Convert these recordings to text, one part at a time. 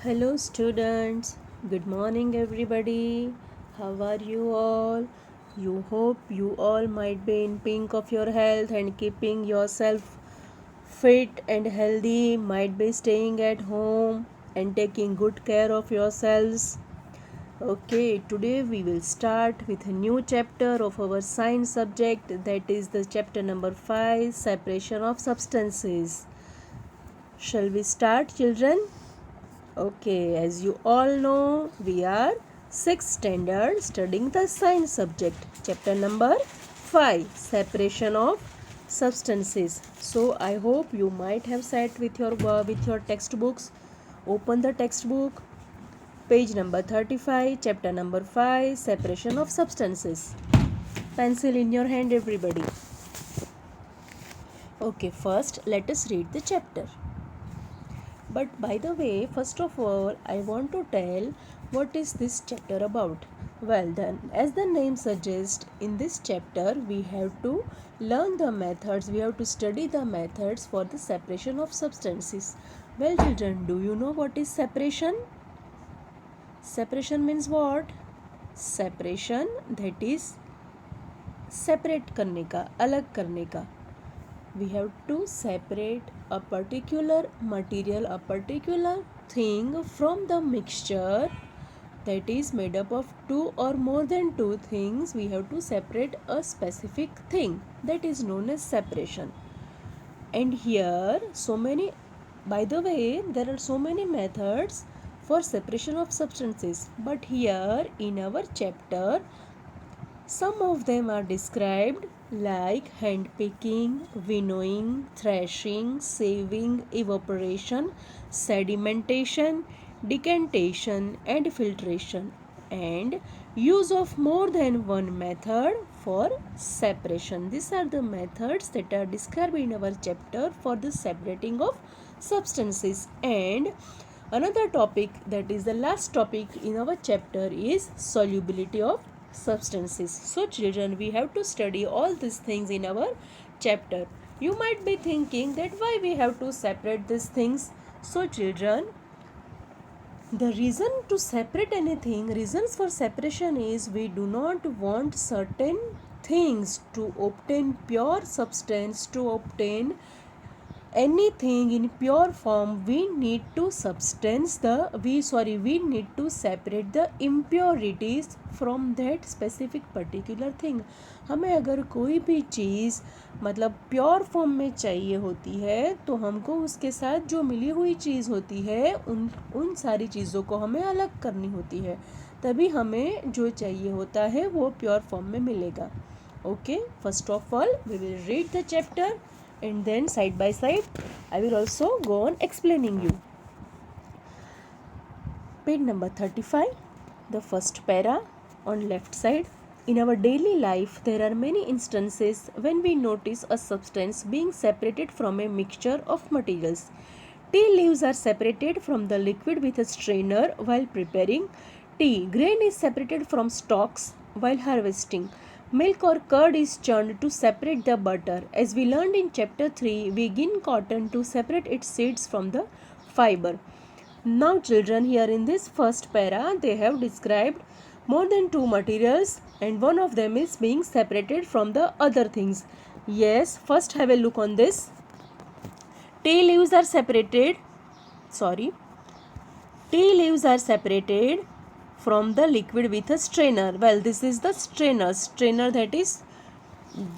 Hello, students. Good morning, everybody. How are you all? You hope you all might be in pink of your health and keeping yourself fit and healthy, might be staying at home and taking good care of yourselves. Okay, today we will start with a new chapter of our science subject, that is the chapter number 5, separation of substances. Shall we start, children? Okay, as you all know, we are 6th standard studying the science subject. Chapter number 5, separation of substances. So I hope you might have sat with your textbooks. Open the textbook, page number 35, chapter number 5, separation of substances. Pencil in your hand, everybody. Okay, first let us read the chapter. But by the way, first of all, I want to tell what is this chapter about. Well then, as the name suggests, in this chapter we have to learn the methods, we have to study the methods for the separation of substances. Well children, do you know what is separation? Separation means what? Separation, that is separate करने का, अलग करने का. We have to separate a particular material, a particular thing from the mixture that is made up of two or more than two things. We have to separate a specific thing, that is known as separation. And here by the way, there are so many methods for separation of substances, but here in our chapter some of them are described like hand picking, winnowing, thrashing, sieving, evaporation, sedimentation, decantation and filtration, and use of more than one method for separation. These are the methods that are described in our chapter for the separating of substances. And another topic, that is the last topic in our chapter, is solubility of substances. So children, we have to study all these things in our chapter. You might be thinking that why we have to separate these things. So children, the reason to separate anything, reasons for separation is we do not want certain things to obtain pure substance, to obtain anything in pure form. We need to we need to separate the impurities from that specific particular thing. हमें अगर कोई भी चीज़ मतलब pure form में चाहिए होती है तो हमको उसके साथ जो मिली हुई चीज़ होती है उन सारी चीज़ों को हमें अलग करनी होती है, तभी हमें जो चाहिए होता है वो प्योर फॉर्म में मिलेगा. Okay, first of all we will read the chapter and then side by side I will also go on explaining you. Page number 35, the first para on left side. In our daily life there are many instances when we notice a substance being separated from a mixture of materials. Tea leaves are separated from the liquid with a strainer while preparing tea. Grain is separated from stalks while harvesting. Milk or curd is churned to separate the butter. As we learned in chapter 3, we gin cotton to separate its seeds from the fiber. Now children, here in this first para, they have described more than two materials and one of them is being separated from the other things. Yes, first have a look on this. Tea leaves are separated from the liquid with a strainer. Well, this is the strainer that is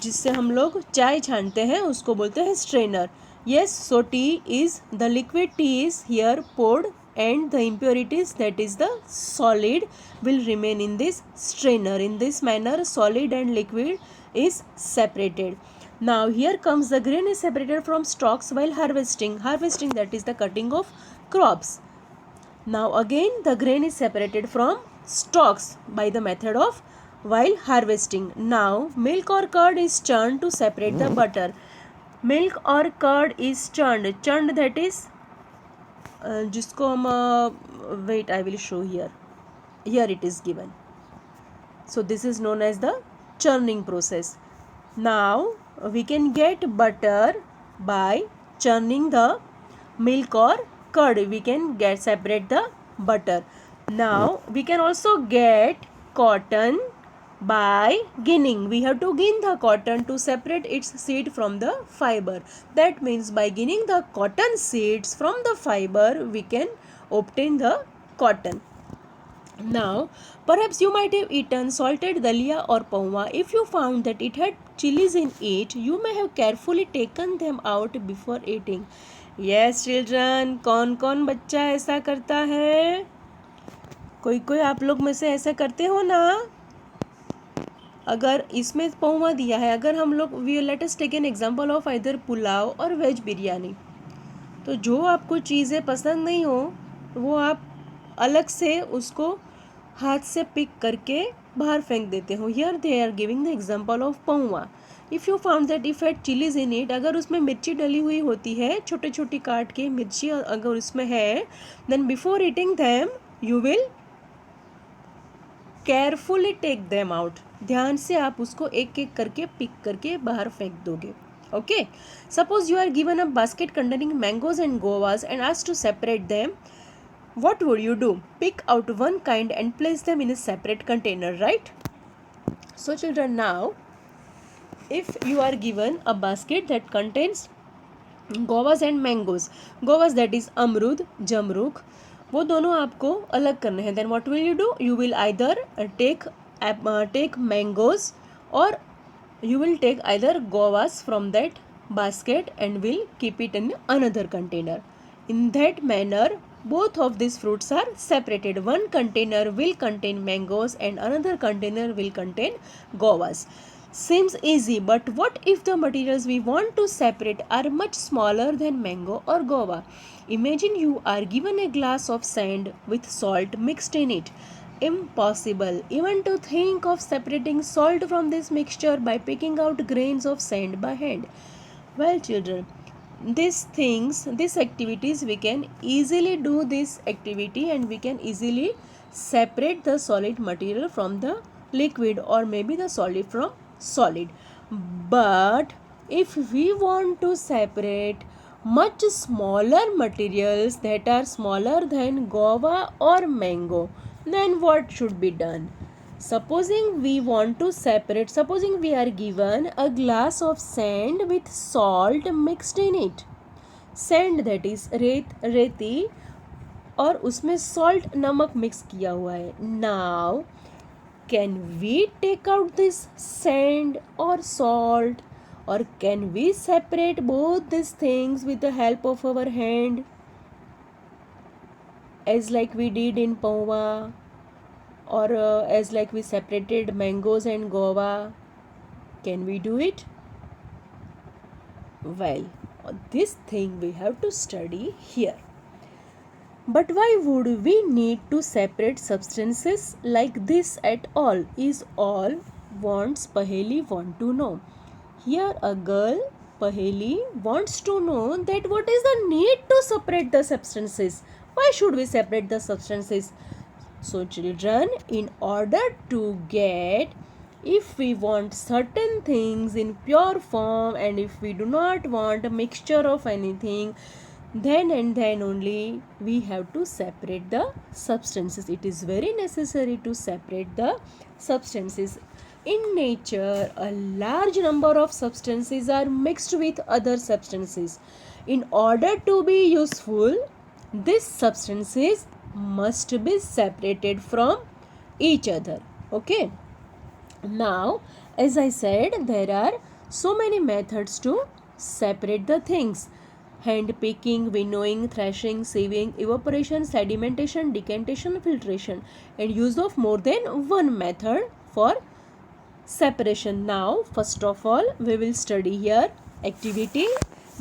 जिससे हम लोग चाय छानते हैं उसको बोलते हैं strainer. Yes, so the liquid tea is here poured and the impurities, that is the solid, will remain in this strainer. In this manner solid and liquid is separated. Now here comes the grain is separated from stalks while harvesting, that is the cutting of crops. Now again the grain is separated from stalks by the method of while harvesting. Now milk or curd is churned to separate the butter. Milk or curd is churned that is जिसको हम wait, I will show here it is given. So this is known as the churning process. Now we can get butter by churning the milk or curd, we can get separate the butter. Now we can also get cotton by ginning. We have to gin the cotton to separate its seed from the fiber. That means by ginning the cotton seeds from the fiber, we can obtain the cotton. Now, perhaps you might have eaten salted dalia or pauma. If you found that it had chilies in it, you may have carefully taken them out before eating. Yes, children, कौन कौन बच्चा ऐसा करता है? कोई कोई आप लोग में से ऐसा करते हो ना? अगर इसमें पौवा दिया है, अगर हम लोग we let us take an example of either pulao और वेज बिरयानी, तो जो आपको चीज़ें पसंद नहीं हो वो आप अलग से उसको हाथ से पिक करके बाहर फेंक देते हो. Here they are giving the example of पौवा. If you found that if eight chillies in it, अगर उसमें मिर्ची डली हुई होती है, छोटे छोटी काट के मिर्ची अगर उसमें है, then before eating them you will carefully take them out. ध्यान से आप उसको एक एक करके पिक करके बाहर फेंक दोगे. Okay, suppose you are given a basket containing mangoes and guavas and asked to separate them. What would you do? Pick out one kind and place them in a separate container, right? So children, now if you are given a basket that contains govas and mangoes, govas that is amrud, jamruk, वो दोनों आपको अलग करने हैं. Then what will you do? You will either take mangoes, or you will take either govas from that basket and will keep it in another container. In that manner, both of these fruits are separated. One container will contain mangoes and another container will contain govas. Seems easy, but what if the materials we want to separate are much smaller than mango or guava? Imagine you are given a glass of sand with salt mixed in it. Impossible even to think of separating salt from this mixture by picking out grains of sand by hand. Well, children, these activities, we can easily do this activity and we can easily separate the solid material from the liquid, or maybe the solid from solid. But if we want to separate much smaller materials that are smaller than guava or mango, then what should be done? Supposing we are given a glass of sand with salt mixed in it. Sand that is रेती और उसमें salt नमक mix किया हुआ है. Now can we take out this sand or salt, or can we separate both these things with the help of our hand, as like we did in pauma, or as like we separated mangoes and guava? Can we do it? Well, this thing we have to study here. But why would we need to separate substances like this at all, is all wants Paheli want to know. Here a girl, Paheli, wants to know that what is the need to separate the substances. Why should we separate the substances? So children, in order to get, if we want certain things in pure form and if we do not want a mixture of anything, then and then only we have to separate the substances. It is very necessary to separate the substances. In nature, a large number of substances are mixed with other substances. In order to be useful, these substances must be separated from each other. Okay. Now, as I said, there are so many methods to separate the things: hand picking, winnowing, thrashing, sieving, evaporation, sedimentation, decantation, filtration, and use of more than one method for separation. Now, first of all, we will study here activity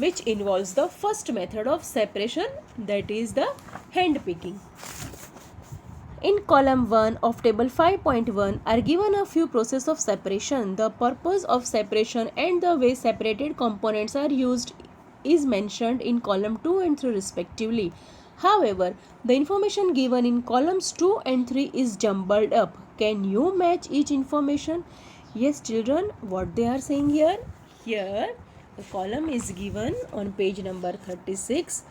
which involves the first method of separation, that is the hand picking. In column 1 of table 5.1 are given a few processes of separation. The purpose of separation and the way separated components are used is mentioned in column 2 and 3 respectively. However, the information given in columns 2 and 3 is jumbled up. Can you match each information? Yes, children, what they are saying here? Here, the column is given on page number 36.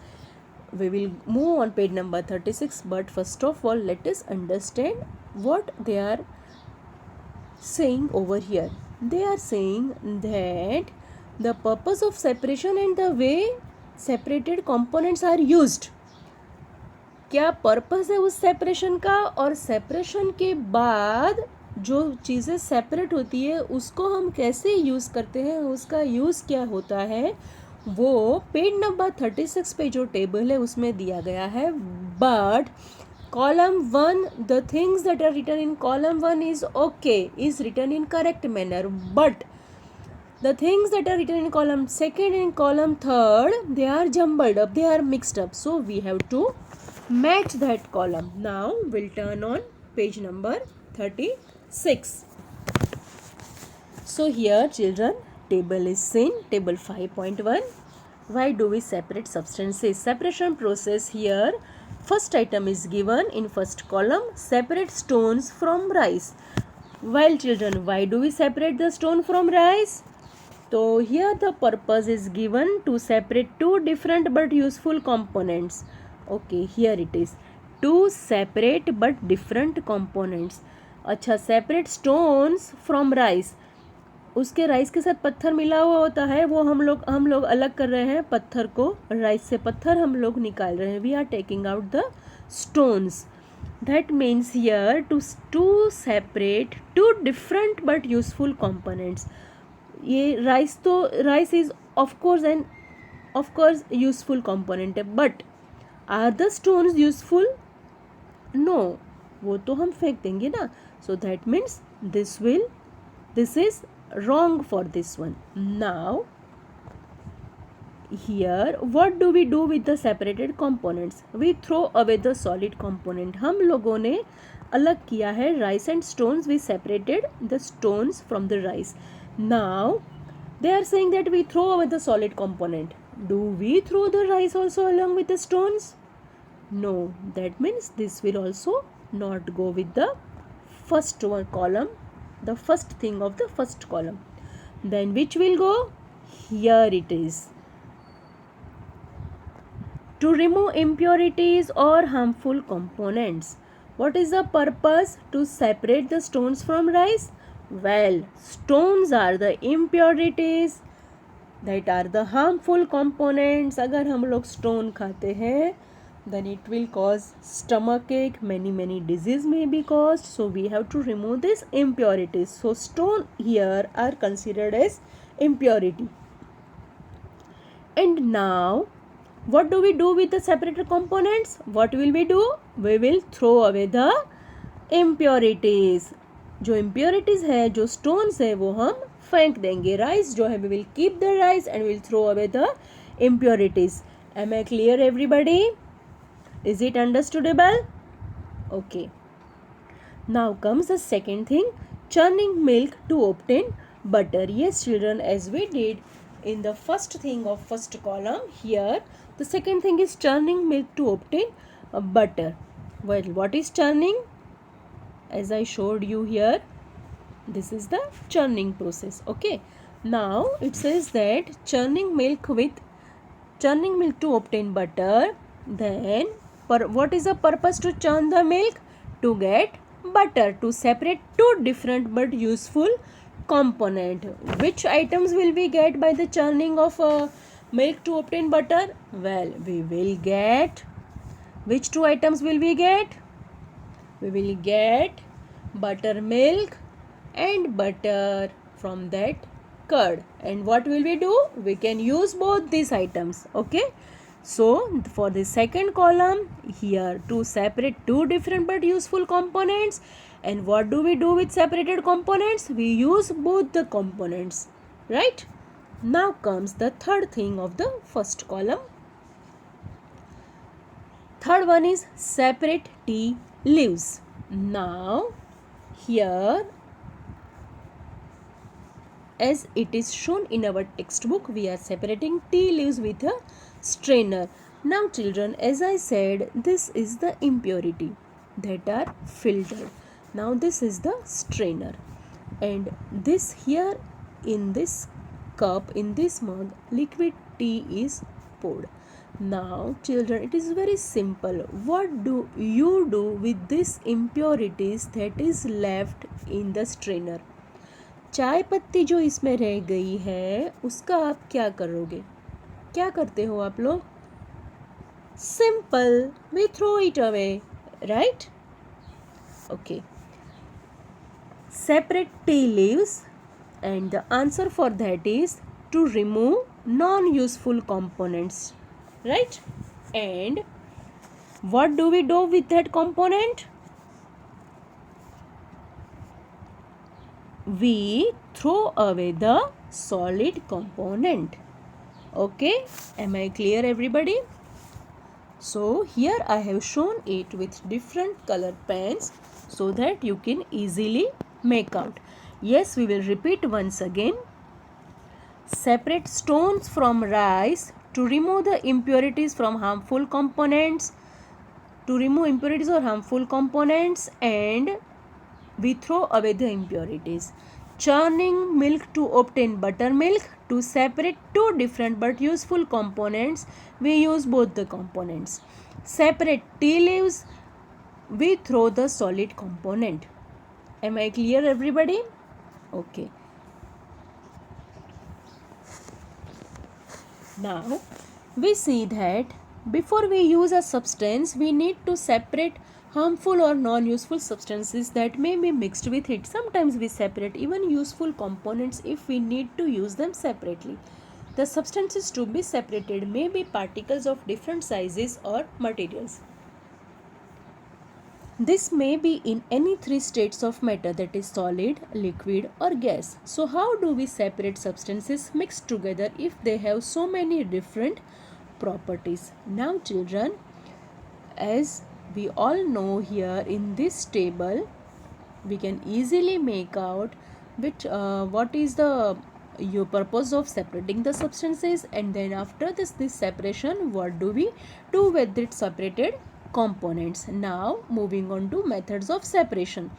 we will move on page number 36, but first of all let us understand what they are saying over here. They are saying that the purpose of separation and the way separated components are used. क्या purpose है उस separation का, और separation के बाद जो चीज़ें separate होती है उसको हम कैसे यूज़ करते हैं, उसका यूज़ क्या होता है, वो पेज नंबर 36 पे जो टेबल है उसमें दिया गया है. But column 1, the things that are written in column 1 is okay, is written in correct manner, but the things that are written in column 2nd and column 3rd, they are jumbled up, they are mixed up, so we have to match that column. Now we'll turn on page number 36. So here children, table is seen, table 5.1. Why do we separate substances? Separation process. Here first item is given in first column, separate stones from rice. Well children, why do we separate the stone from rice? So here the purpose is given to separate two different but useful components. Okay, here it is, two separate but different components. अच्छा, separate stones from rice. उसके rice के साथ पत्थर मिला हुआ होता है, वो हम लोग अलग कर रहे हैं पत्थर को, राइस से पत्थर हम लोग निकाल रहे हैं. We are taking out the stones. That means here to separate two different but useful components. ये rice is of course useful component है, but are the stones useful? No, वो तो हम फेंक देंगे ना. So that means this is wrong for this one. Now here what do we do with the separated components? We throw away the solid component. हम लोगों ने अलग किया है rice and stones. We separated the stones from the rice. Now they are saying that we throw away the solid component. Do we throw the rice also along with the stones? No, that means this will also not go with the first one column, the first thing of the first column. Then which will go? Here it is. To remove impurities or harmful components. What is the purpose to separate the stones from rice? Well, stones are the impurities, that are the harmful components. अगर हम लोग stone खाते हैं, then it will cause stomach ache, many disease may be caused, so we have to remove this impurities. So stone here are considered as impurity. And now what do we do with the separated components? What will we do? We will throw away the impurities. जो impurities है, जो stones है, वो हम फेंक देंगे. Rice जो है, we will keep the rice and we will throw away the impurities. Am I clear everybody? Is it understandable? Okay. Now comes the second thing, churning milk to obtain butter. Yes children, as we did in the first thing of first column, here the second thing is churning milk to obtain butter. Well, what is churning? As I showed you here, this is the churning process. Okay. Now it says that churning milk to obtain butter. Then what is the purpose to churn the milk? To get butter, to separate two different but useful component. Which items will we get by the churning of milk to obtain butter? Well, we will get, which two items will we get? We will get buttermilk and butter from that curd. And what will we do? We can use both these items. Okay. So for the second column, here to separate two different but useful components. And what do we do with separated components? We use both the components, right? Now comes the third thing of the first column. Third one is separate tea leaves. Now here, as it is shown in our textbook, we are separating tea leaves with a strainer. Now children, as I said, this is the impurity that are filtered. Now this is the strainer, and this here in this cup, in this mug, liquid tea is poured. Now, children, it is very simple. What do you do with these impurities that is left in the strainer? चाय पत्ती जो इसमें रह गई है उसका आप क्या करोगे? क्या करते हो आप लोग? Simple, we throw it away, right? Okay. Separate tea leaves, and the answer for that is to remove non-useful components, right? And what do we do with that component? We throw away the solid component. Okay, am I clear, everybody? So here I have shown it with different color pens so that you can easily make out. Yes, we will repeat once again. Separate stones from rice to remove the impurities from harmful components. To remove impurities or harmful components, and we throw away the impurities. Churning milk to obtain buttermilk. To separate two different but useful components, we use both the components. Separate tea leaves, we throw the solid component. Am I clear, everybody? Okay. Now, we see that before we use a substance, we need to separate harmful or non-useful substances that may be mixed with it. Sometimes we separate even useful components if we need to use them separately. The substances to be separated may be particles of different sizes or materials. This may be in any three states of matter, that is solid, liquid or gas. So how do we separate substances mixed together if they have so many different properties? Now children, as we all know, here in this table we can easily make out what is the your purpose of separating the substances, and then after this separation, what do we do with its separated components. Now moving on to methods of separation.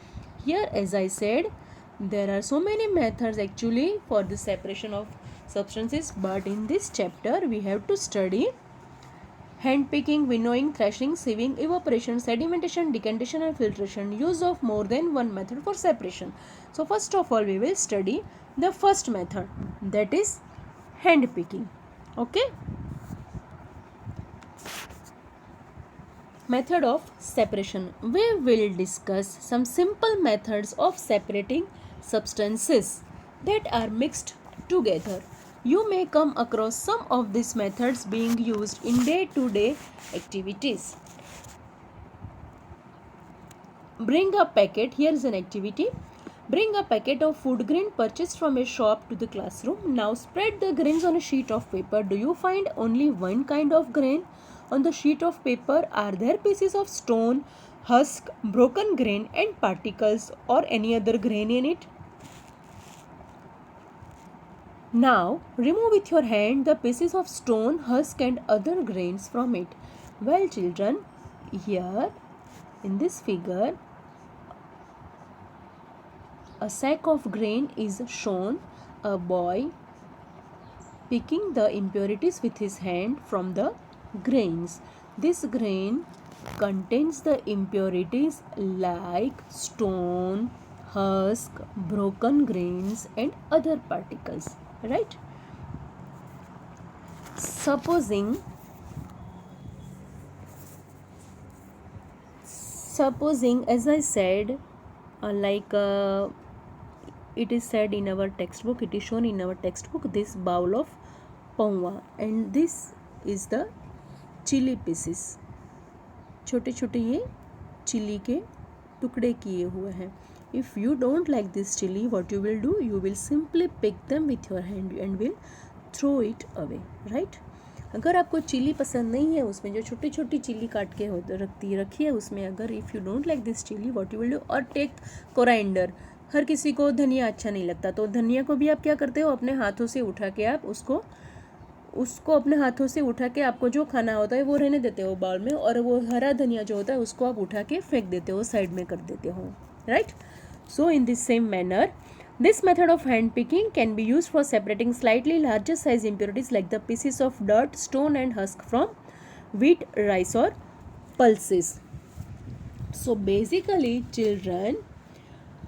Here, as I said, there are so many methods actually for the separation of substances, but in this chapter we have to study hand picking, winnowing, thrashing, sieving, evaporation, sedimentation, decantation and filtration. Use of more than one method for separation. So first of all, we will study the first method, that is hand picking. Okay. Method of separation. We will discuss some simple methods of separating substances that are mixed together. You may come across some of these methods being used in day-to-day activities. Bring a packet. Here is an activity. Bring a packet of food grain purchased from a shop to the classroom. Now spread the grains on a sheet of paper. Do you find only one kind of grain on the sheet of paper? Are there pieces of stone, husk, broken grain and particles or any other grain in it? Now remove with your hand the pieces of stone, husk and other grains from it. Well children, here in this figure, a sack of grain is shown. A boy picking the impurities with his hand from the grains. This grain contains the impurities like stone, husk, broken grains and other particles, right? Supposing as I said, it is said in our textbook, it is shown in our textbook, this bowl of paua, and this is the chili pieces. छोटे छोटे ये chilli के टुकड़े किए हुए हैं. If you don't like this chili, what you will do? You will simply pick them with your hand and will throw it away, right? अगर आपको चिली पसंद नहीं है, उसमें जो छोटी छोटी चिली काट के रखी है उसमें, अगर if you don't like this chilli, what you will do? और टेक कोराइंडर. हर किसी को धनिया अच्छा नहीं लगता, तो धनिया को भी आप क्या करते हो? अपने हाथों से उठा के आप उसको अपने हाथों से उठा के आपको जो खाना होता है वो रहने देते हो बाउल में, और वो हरा धनिया जो होता है उसको आप उठा के फेंक देते हो, साइड में कर देते हो, right? So in this same manner, this method of hand picking can be used for separating slightly larger size impurities like the pieces of dirt, stone and husk from wheat, rice or pulses. So basically children,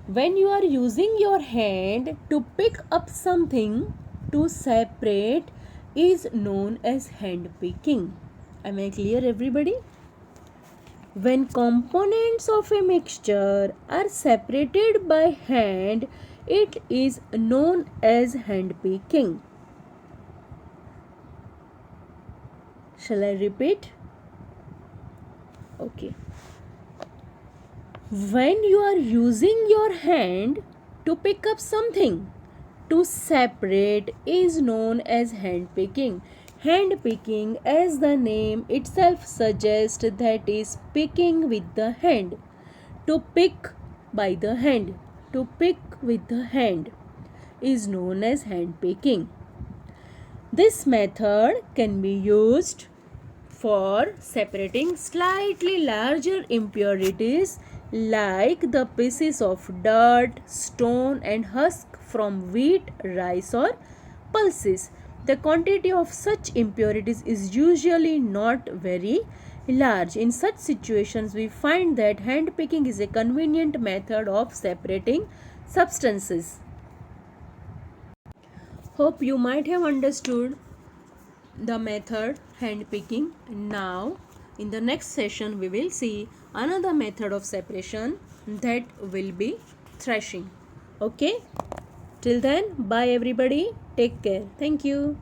when you are using your hand to pick up something to separate is known as hand picking. Am I clear everybody? When components of a mixture are separated by hand, it is known as hand picking. Shall I repeat? Okay. When you are using your hand to pick up something to separate is known as hand picking. Hand picking, as the name itself suggests, that is picking with the hand. To pick by the hand, to pick with the hand is known as hand picking. This method can be used for separating slightly larger impurities like the pieces of dirt, stone and husk from wheat, rice or pulses. The quantity of such impurities is usually not very large. In such situations, we find that hand picking is a convenient method of separating substances. Hope you might have understood the method hand picking. Now in the next session we will see another method of separation, that will be threshing. Okay, till then, bye everybody, take care, thank you.